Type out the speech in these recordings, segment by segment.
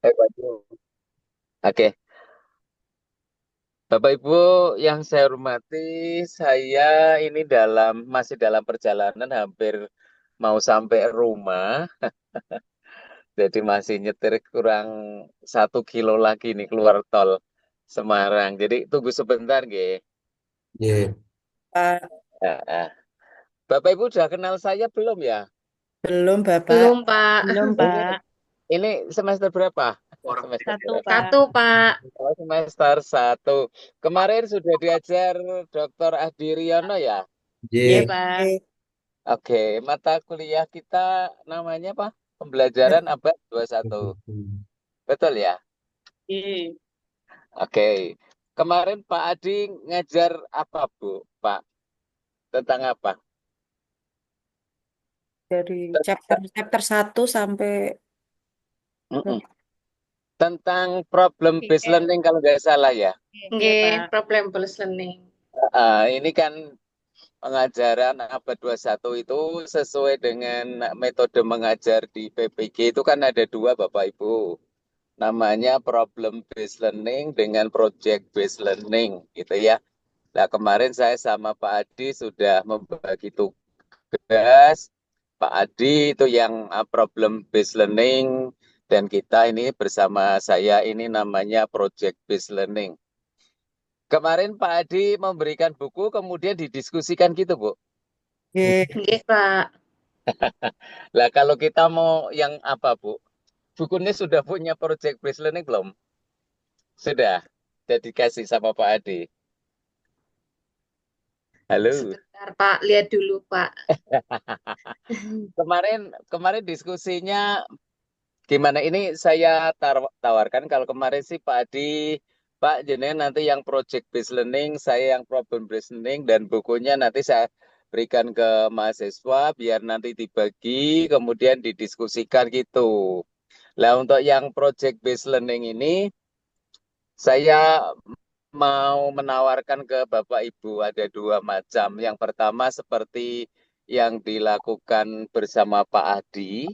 Waduh. Oke, Bapak Ibu yang saya hormati, saya ini masih dalam perjalanan hampir mau sampai rumah, jadi masih nyetir kurang 1 kilo lagi nih keluar tol Semarang. Jadi tunggu sebentar, nggih. Iya. Pak. Ah, ah. Bapak Ibu udah kenal saya belum ya? Belum, Bapak. Belum, Pak. Belum, Ini Pak. ini semester berapa? Semester Satu, berapa? Pak. Satu, Pak. Oh, semester 1. Kemarin sudah diajar Dr. Adi Riono ya? Iya, Iya. Pak. Oke, mata kuliah kita namanya apa? Pembelajaran abad 21. Betul ya? Iya. Oke. Kemarin Pak Adi ngajar apa, Bu? Pak, tentang apa? Dari chapter chapter 1 sampai Mm-mm. Tentang problem based Iya. learning kalau nggak salah ya. Iya, Nggih, Pak. problem based learning. Ini kan pengajaran abad 21 itu sesuai dengan metode mengajar di PPG itu kan ada dua, Bapak Ibu. Namanya problem based learning dengan project based learning gitu ya. Nah, kemarin saya sama Pak Adi sudah membagi tugas. Pak Adi itu yang problem based learning dan kita ini bersama saya ini namanya project based learning. Kemarin Pak Adi memberikan buku kemudian didiskusikan gitu, Bu. G. Nggih, Pak. Lah kalau kita mau yang apa, Bu? Bukunya sudah punya project based learning belum? Sudah. Jadi dikasih sama Pak Adi. Halo. Sebentar, Pak. Lihat dulu, Pak. Kemarin kemarin diskusinya gimana? Ini saya tawarkan kalau kemarin sih Pak Adi, Pak jenengan nanti yang project based learning, saya yang problem based learning dan bukunya nanti saya berikan ke mahasiswa biar nanti dibagi kemudian didiskusikan gitu. Lah untuk yang project based learning ini saya mau menawarkan ke Bapak Ibu ada dua macam. Yang pertama seperti yang dilakukan bersama Pak Adi,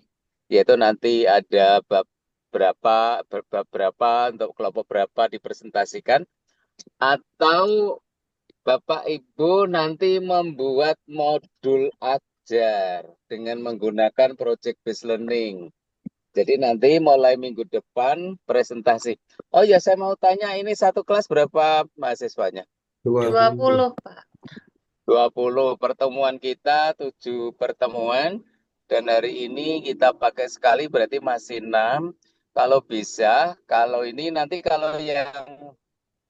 yaitu nanti ada beberapa untuk kelompok berapa dipresentasikan, atau Bapak Ibu nanti membuat modul ajar dengan menggunakan project based learning. Jadi nanti mulai minggu depan presentasi. Oh ya, saya mau tanya ini satu kelas berapa mahasiswanya? 20. 20, Pak. 20 pertemuan kita, 7 pertemuan. Dan hari ini kita pakai sekali berarti masih 6. Kalau bisa, kalau ini nanti kalau yang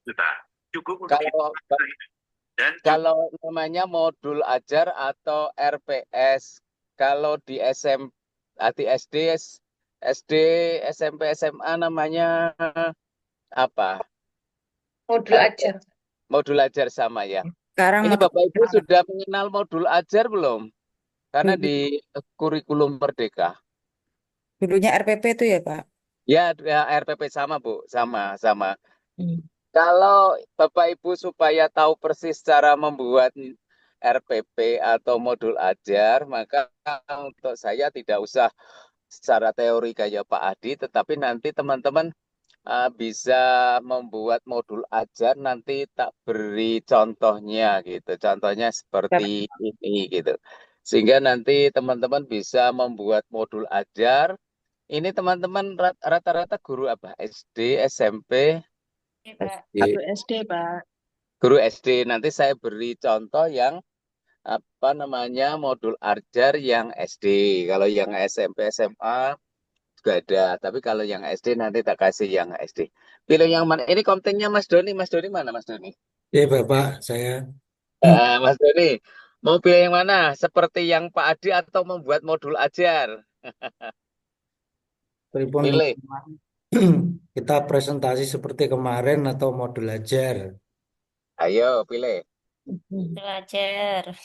Sudah cukup untuk kalau dan kalau namanya modul ajar atau RPS, kalau di di SD, SD, SMP, SMA namanya apa? Modul ajar. Modul ajar sama ya. Sekarang Ini mau Bapak Ibu sudah mengenal modul ajar belum? Karena dulu, di kurikulum Merdeka. dulunya RPP itu ya, Pak? Ya, ya, RPP sama Bu, sama, sama. Hmm. Kalau Bapak Ibu supaya tahu persis cara membuat RPP atau modul ajar, maka untuk saya tidak usah secara teori kayak Pak Adi, tetapi nanti teman-teman bisa membuat modul ajar nanti tak beri contohnya gitu. Contohnya seperti Bapak. ini gitu. Sehingga nanti teman-teman bisa membuat modul ajar. Ini teman-teman rata-rata guru apa? SD, SMP, Iya, Pak. Guru SD. SD, Pak. guru SD. Nanti saya beri contoh yang apa namanya modul ajar yang SD. Kalau yang SMP, SMA juga ada. Tapi kalau yang SD nanti tak kasih yang SD. Pilih yang mana? Ini kontennya Mas Doni. Mas Doni mana Mas Doni? Iya, Bapak, saya. Mas Doni, mau pilih yang mana? Seperti yang Pak Adi atau membuat modul ajar? Pripun Pilih. kita presentasi seperti kemarin atau modul ajar. Ayo, pilih. Belajar.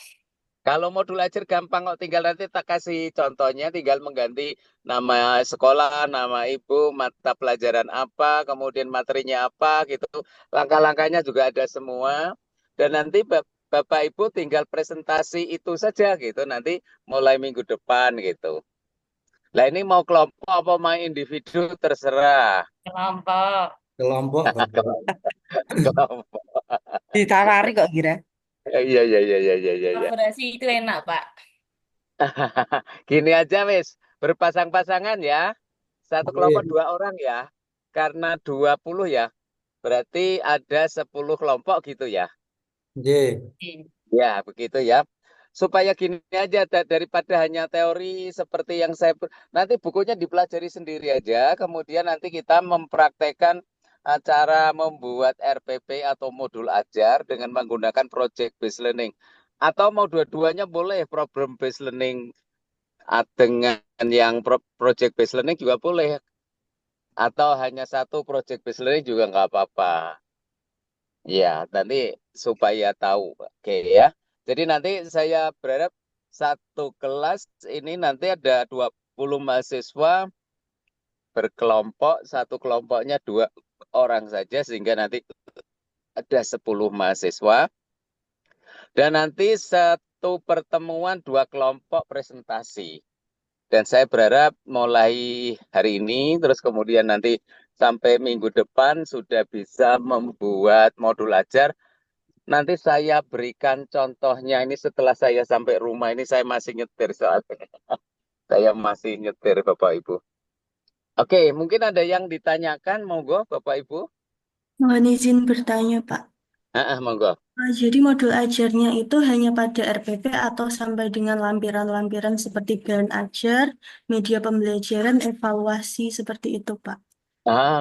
Kalau modul ajar gampang kok, tinggal nanti tak kasih contohnya, tinggal mengganti nama sekolah, nama ibu, mata pelajaran apa, kemudian materinya apa gitu. Langkah-langkahnya juga ada semua. Dan nanti Bapak Ibu tinggal presentasi itu saja gitu, nanti mulai minggu depan gitu. Lah ini mau kelompok apa mau individu terserah. Kelompok. Kelompok, Bapak. Kelompok. Ditawari kok kira. Iya iya iya iya iya iya. Kolaborasi itu enak, Pak. Gini aja wis, berpasang-pasangan ya. Satu kelompok Oke. 2 orang ya. Karena 20 ya. Berarti ada 10 kelompok gitu ya. J. Ya, begitu ya. Supaya gini aja daripada hanya teori seperti yang nanti bukunya dipelajari sendiri aja, kemudian nanti kita mempraktekkan cara membuat RPP atau modul ajar dengan menggunakan project based learning. Atau mau dua-duanya boleh, problem based learning dengan yang project based learning juga boleh. Atau hanya satu project based learning juga nggak apa-apa. Ya, nanti supaya tahu. Oke ya. Jadi nanti saya berharap satu kelas ini nanti ada 20 mahasiswa berkelompok, satu kelompoknya 2 orang saja sehingga nanti ada 10 mahasiswa. Dan nanti satu pertemuan 2 kelompok presentasi. Dan saya berharap mulai hari ini, terus kemudian nanti sampai minggu depan sudah bisa membuat modul ajar. Nanti saya berikan contohnya ini setelah saya sampai rumah ini saya masih nyetir soalnya. Saya masih nyetir Bapak Ibu. Oke, mungkin ada yang ditanyakan, monggo Bapak Ibu. Mohon izin bertanya, Pak. Monggo. Jadi modul ajarnya itu hanya pada RPP atau sampai dengan lampiran-lampiran seperti bahan ajar, media pembelajaran, evaluasi seperti itu, Pak.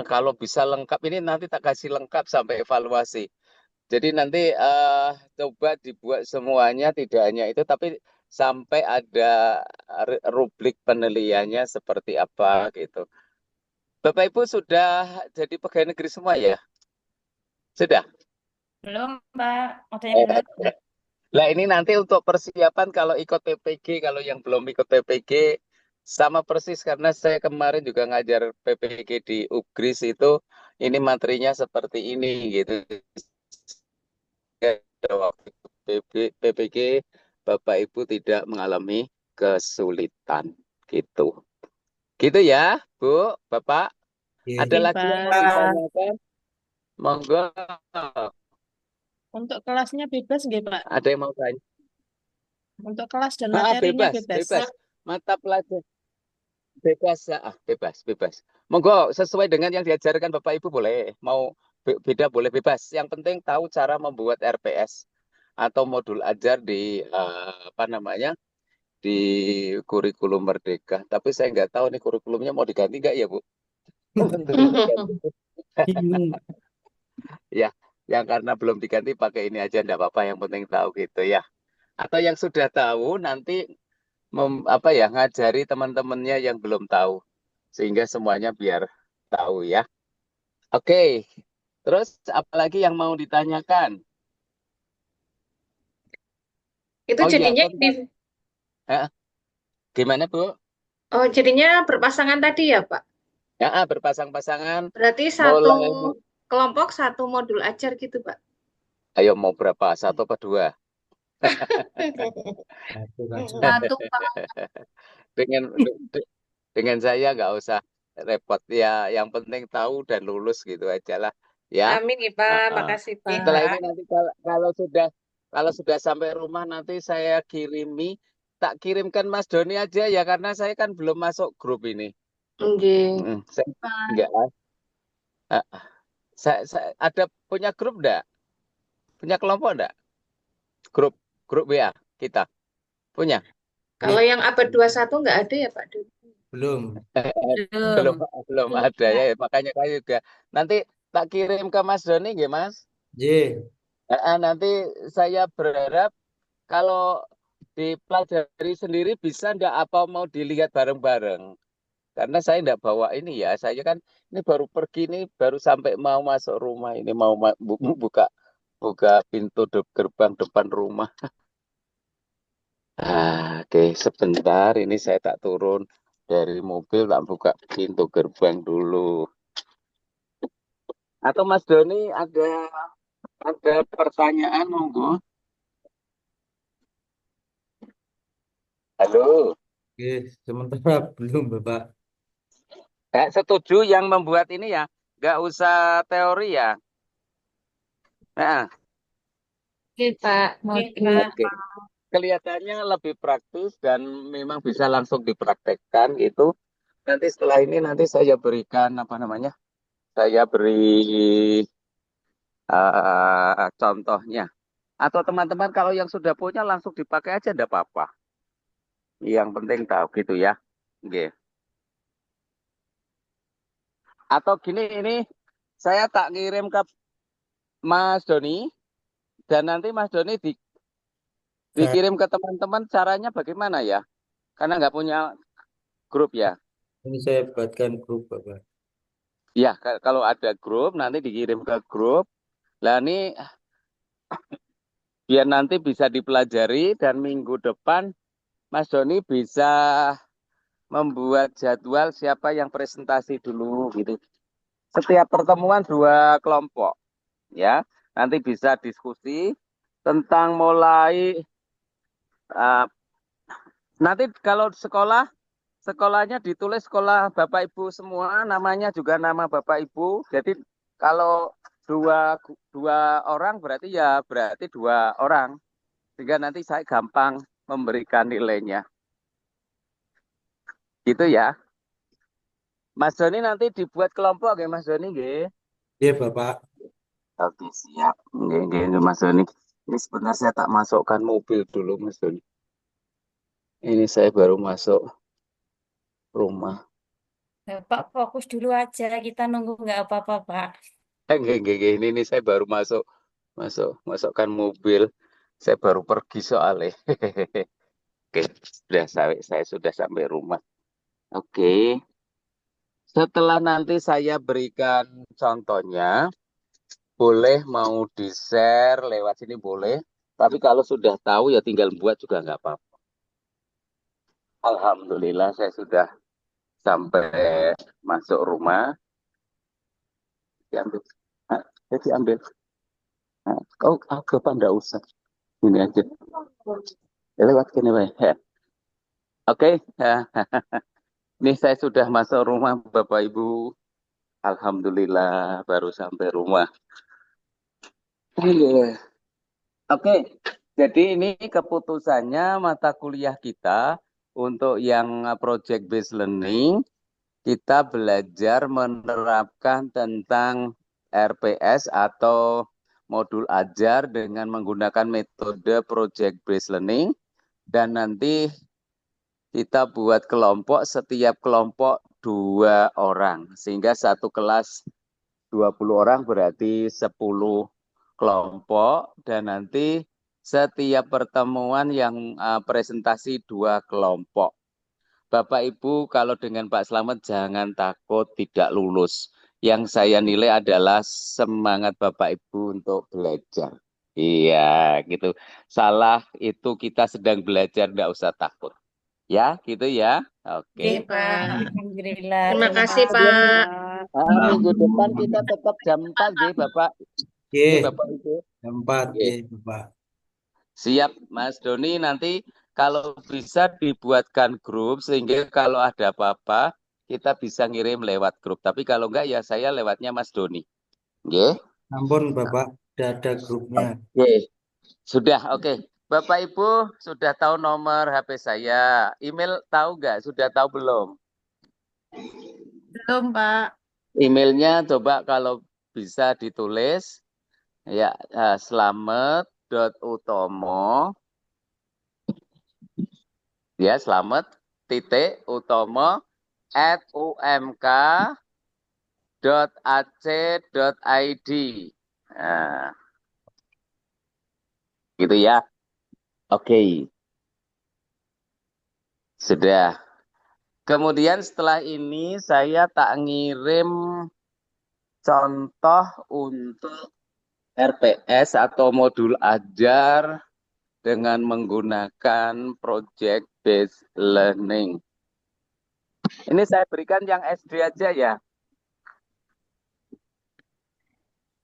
Kalau bisa lengkap ini nanti tak kasih lengkap sampai evaluasi. Jadi nanti coba dibuat semuanya tidak hanya itu tapi sampai ada rubrik penilaiannya seperti apa gitu. Bapak Ibu sudah jadi pegawai negeri semua ya? Sudah? Belum, Pak. Ada yang belum. Nah ini nanti untuk persiapan kalau ikut PPG, kalau yang belum ikut PPG sama persis karena saya kemarin juga ngajar PPG di Ugris itu ini materinya seperti ini gitu. Waktu PPG Bapak Ibu tidak mengalami kesulitan gitu. Gitu ya, Bu, Bapak. Ada Iya, lagi yang mau Pak. ditanyakan? Monggo. Untuk kelasnya bebas nggih, Pak? Ada yang mau tanya? Untuk kelas dan materinya Bebas, bebas. bebas. Mata pelajaran bebas, bebas, bebas. Monggo sesuai dengan yang diajarkan Bapak Ibu boleh. Mau beda boleh bebas. Yang penting tahu cara membuat RPS atau modul ajar di apa namanya di kurikulum Merdeka. Tapi saya nggak tahu nih kurikulumnya mau diganti nggak ya Bu? Menteri diganti. Bingung. Ya, yang karena belum diganti pakai ini aja enggak apa-apa. Yang penting tahu gitu ya. Atau yang sudah tahu nanti apa ya ngajari teman-temannya yang belum tahu sehingga semuanya biar tahu ya. Oke. Terus apalagi yang mau ditanyakan? Itu Oh iya, jadinya gimana Bu? oh jadinya berpasangan tadi ya, Pak. Berpasang-pasangan Berarti satu mulai. kelompok satu modul ajar gitu, Pak. Ayo mau berapa? 1 atau 2? Satu, Pak. Dengan dengan saya nggak usah repot ya. Yang penting tahu dan lulus gitu aja lah ya. Amin ya, Pak. Makasih, Pak. Setelah ini nanti kalau sudah sampai rumah nanti saya tak kirimkan Mas Doni aja ya karena saya kan belum masuk grup ini. Nggih. Saya enggak. Saya ada punya grup enggak? Punya kelompok enggak? Grup WA kita. Punya? Kalau yang abad 21 nggak ada ya, Pak Doni? Belum. Belum belum ada ya. Makanya saya juga nanti tak kirim ke Mas Doni nggih, Mas. J. Nanti saya berharap kalau dipelajari sendiri bisa enggak apa mau dilihat bareng-bareng. Karena saya enggak bawa ini ya. Saya kan ini baru pergi ini baru sampai mau masuk rumah ini mau buka pintu gerbang depan rumah. Oke, sebentar ini saya tak turun dari mobil tak buka pintu gerbang dulu. Atau Mas Doni ada pertanyaan monggo. Halo. Oke, sementara belum Bapak. Setuju yang membuat ini ya, nggak usah teori ya. Nah, Oke, Pak. Mau Oke, ini. Pak. oke. Kelihatannya lebih praktis dan memang bisa langsung dipraktekkan gitu. Nanti setelah ini nanti saya berikan apa namanya? Saya beri contohnya. Atau teman-teman kalau yang sudah punya langsung dipakai aja enggak apa-apa. Yang penting tahu gitu ya. Oke. Atau gini ini saya tak kirim ke Mas Doni dan nanti Mas Doni Saya dikirim ke teman-teman caranya bagaimana ya? Karena nggak punya grup ya. ini saya buatkan grup Bapak. Ya, kalau ada grup nanti dikirim ke grup. Lah ini biar nanti bisa dipelajari dan minggu depan Mas Doni bisa membuat jadwal siapa yang presentasi dulu gitu. Setiap pertemuan 2 kelompok ya. Nanti bisa diskusi tentang mulai uh, nanti kalau sekolahnya ditulis sekolah Bapak Ibu semua, namanya juga nama Bapak Ibu. Jadi kalau dua orang berarti 2 orang. Sehingga nanti saya gampang memberikan nilainya. Gitu ya. Mas Doni nanti dibuat kelompok ya Mas Doni nggih. Iya Bapak. Oke, siap. Nggih, Mas Doni. Ini sebenarnya saya tak masukkan mobil dulu Mas Doni. Ini saya baru masuk rumah. Bapak fokus dulu aja. Kita nunggu nggak apa-apa, Pak. Nggih. Ini saya baru masukkan mobil. Saya baru pergi soalnya. Oke, saya sudah sampai rumah. Oke. Setelah nanti saya berikan contohnya, boleh mau di-share lewat sini boleh. Tapi kalau sudah tahu ya tinggal buat juga nggak apa-apa. Alhamdulillah saya sudah sampai masuk rumah. Diambil. Diambil. Oh, Bapak enggak usah. Ini aja. Ya, lewat sini, Pak. Ya. Oke. Ini saya sudah masuk rumah, Bapak Ibu. Alhamdulillah, baru sampai rumah. Iya. Oke. Jadi ini keputusannya mata kuliah kita untuk yang project based learning, kita belajar menerapkan tentang RPS atau modul ajar dengan menggunakan metode project based learning dan nanti kita buat kelompok, setiap kelompok 2 orang sehingga satu kelas 20 orang berarti 10 kelompok dan nanti setiap pertemuan yang presentasi 2 kelompok. Bapak Ibu kalau dengan Pak Slamet jangan takut tidak lulus. Yang saya nilai adalah semangat Bapak Ibu untuk belajar. Iya, gitu. Salah itu kita sedang belajar, enggak usah takut. Ya, gitu ya. Oke, Oke, Oke. Pak. Pak. Alhamdulillah. Terima Terima kasih, kasih, Pak. Pak. Minggu depan kita tetap jam 4 nggih, Bapak. Oke, Nggih, Bapak Ibu. jam 4 Nggih. ya Bapak. Siap, Mas Doni. Nanti kalau bisa dibuatkan grup sehingga kalau ada apa-apa kita bisa ngirim lewat grup. Tapi kalau enggak ya saya lewatnya Mas Doni. Nggih. Ampun Bapak, sudah ada grupnya. Oke. Sudah, oke. Bapak Ibu sudah tahu nomor HP saya. Email tahu nggak? Sudah tahu belum? Belum, Pak. Emailnya coba kalau bisa ditulis. Ya, slamet.utomo. Ya, slamet.utomo@umk.ac.id. Nah, gitu ya. Oke. Sudah. Kemudian setelah ini saya tak ngirim contoh untuk RPS atau modul ajar dengan menggunakan project based learning. Ini saya berikan yang SD aja ya.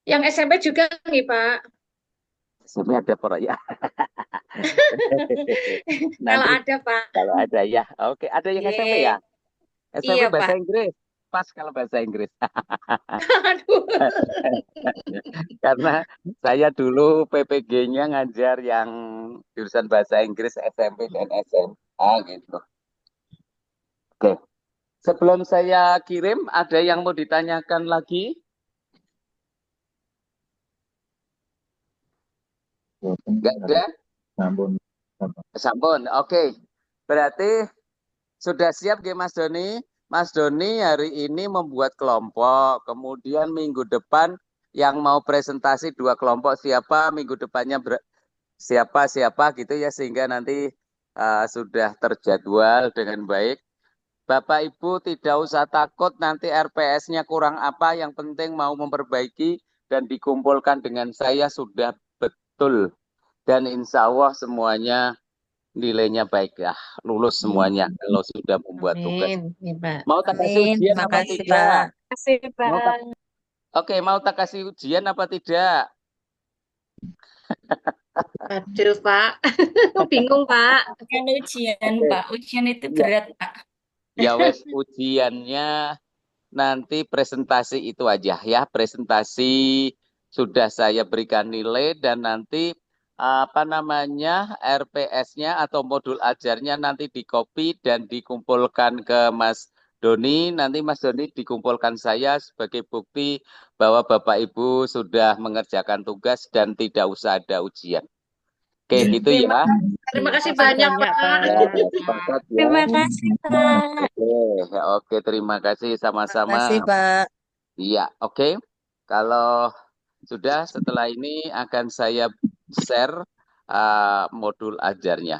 Yang SMP juga nih, Pak. SMP ada ya. Kalau Nanti ada, Pak. kalau ada ya. Oke, ada yang SMP Ye. ya? SMP Iya, bahasa Pak. Inggris. Pas kalau bahasa Inggris. Aduh. Karena saya dulu PPG-nya ngajar yang jurusan bahasa Inggris SMP dan SMA gitu. Oke. Sebelum saya kirim, ada yang mau ditanyakan lagi? Nggak ada? Sampun. Oke. Berarti sudah siap ya Mas Doni? Mas Doni hari ini membuat kelompok. Kemudian minggu depan yang mau presentasi 2 kelompok siapa, minggu depannya siapa gitu ya, sehingga nanti sudah terjadwal dengan baik. Bapak Ibu tidak usah takut nanti RPS-nya kurang apa, yang penting mau memperbaiki dan dikumpulkan dengan saya sudah betul. Dan insya Allah semuanya nilainya baik ya, lulus semuanya kalau sudah membuat tugas. Amin. Ya, Pak. Mau tak kasih Amin. ujian Terima apa kasih, tidak? Pak. Kasih, Mau Pak. tak- Oke, mau tak kasih ujian apa tidak? Aduh, Pak. Bingung, Pak. Bukan ujian, Oke. Pak. Ujian itu Ya. berat, Pak. Ya wes, ujiannya nanti presentasi itu aja ya. Presentasi sudah saya berikan nilai dan nanti RPS-nya atau modul ajarnya nanti di-copy dan dikumpulkan ke Mas Doni. Nanti Mas Doni dikumpulkan saya sebagai bukti bahwa Bapak Ibu sudah mengerjakan tugas dan tidak usah ada ujian. Oke, gitu ya. Terima kasih banyak, Pak. Ya, sepakat ya. Terima kasih, Pak. Oke, terima kasih Terima sama-sama. kasih, Pak. Iya, oke. Kalau sudah, setelah ini akan saya share modul ajarnya.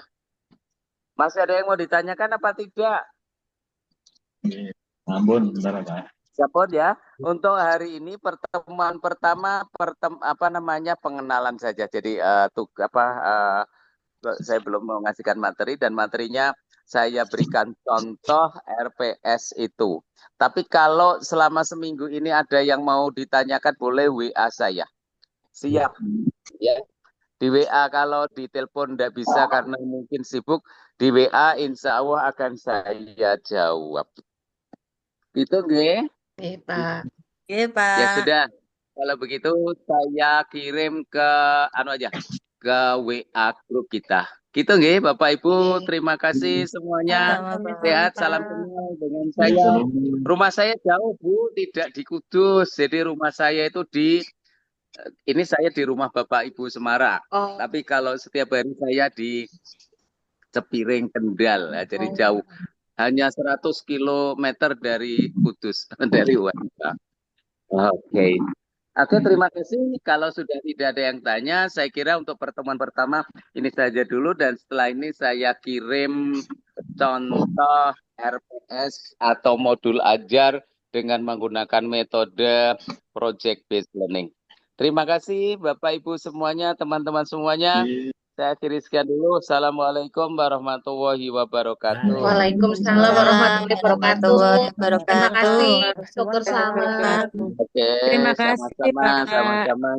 Masih ada yang mau ditanyakan apa tidak? Ampun, bentar Pak. Siapun ya. Untuk hari ini pertemuan pertama pengenalan saja. Jadi saya belum mengasihkan materi dan materinya saya berikan contoh RPS itu. Tapi kalau selama seminggu ini ada yang mau ditanyakan boleh WA saya. Siap. Ya. Di WA, kalau di telepon tidak bisa karena mungkin sibuk, di WA insya Allah akan saya jawab. Itu nggih? Iya, Pak. Oke, Ya Pak. sudah. Kalau begitu saya kirim ke ke WA grup kita. Gitu nggih, Bapak Ibu. Terima kasih semuanya. Sama-sama. Sehat, salam kenal dengan saya. Rumah saya jauh, Bu, tidak di Kudus. Jadi rumah saya itu ini saya di rumah Bapak Ibu Semarang. Oh. Tapi kalau setiap hari saya di Cepiring, Kendal. Ya, jadi jauh. Hanya 100 km dari Kudus, dari Wanita. Oke. Oke, terima kasih. Kalau sudah tidak ada yang tanya, saya kira untuk pertemuan pertama ini saja dulu. Dan setelah ini saya kirim contoh RPS atau modul ajar dengan menggunakan metode Project Based Learning. Terima kasih Bapak Ibu semuanya, teman-teman semuanya. Saya akhiri sekian dulu. Assalamualaikum warahmatullahi wabarakatuh. Waalaikumsalam warahmatullahi wabarakatuh. Terima kasih, Dr. Selamat. Oke, Terima kasih, sama-sama, Pak. sama-sama.